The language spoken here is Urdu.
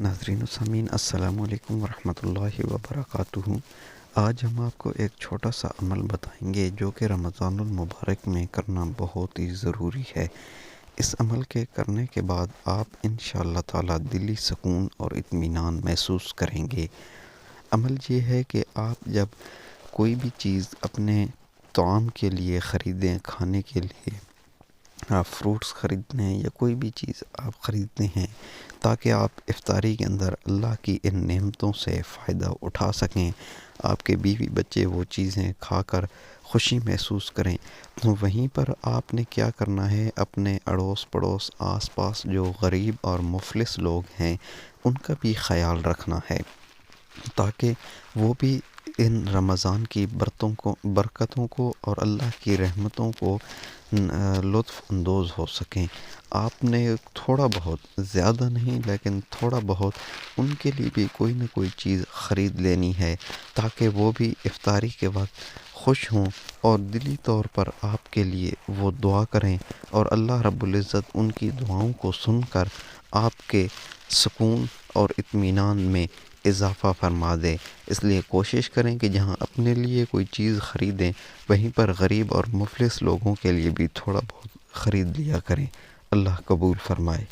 ناظرین و سامعین السلام علیکم ورحمۃ اللہ وبرکاتہ۔ آج ہم آپ کو ایک چھوٹا سا عمل بتائیں گے جو کہ رمضان المبارک میں کرنا بہت ہی ضروری ہے۔ اس عمل کے کرنے کے بعد آپ انشاءاللہ تعالی دلی سکون اور اطمینان محسوس کریں گے۔ عمل یہ ہے کہ آپ جب کوئی بھی چیز اپنے طعام کے لیے خریدیں، کھانے کے لیے آپ فروٹس خریدنے یا کوئی بھی چیز آپ خریدتے ہیں تاکہ آپ افطاری کے اندر اللہ کی ان نعمتوں سے فائدہ اٹھا سکیں، آپ کے بیوی بچے وہ چیزیں کھا کر خوشی محسوس کریں، تو وہیں پر آپ نے کیا کرنا ہے، اپنے اڑوس پڑوس آس پاس جو غریب اور مفلس لوگ ہیں ان کا بھی خیال رکھنا ہے تاکہ وہ بھی ان رمضان کی برکتوں کو اور اللہ کی رحمتوں کو لطف اندوز ہو سکیں۔ آپ نے تھوڑا بہت، زیادہ نہیں لیکن تھوڑا بہت ان کے لیے بھی کوئی نہ کوئی چیز خرید لینی ہے تاکہ وہ بھی افطاری کے وقت خوش ہوں اور دلی طور پر آپ کے لیے وہ دعا کریں اور اللہ رب العزت ان کی دعاؤں کو سن کر آپ کے سکون اور اطمینان میں اضافہ فرما دے۔ اس لیے کوشش کریں کہ جہاں اپنے لیے کوئی چیز خریدیں وہیں پر غریب اور مفلس لوگوں کے لیے بھی تھوڑا بہت خرید لیا کریں۔ اللہ قبول فرمائے۔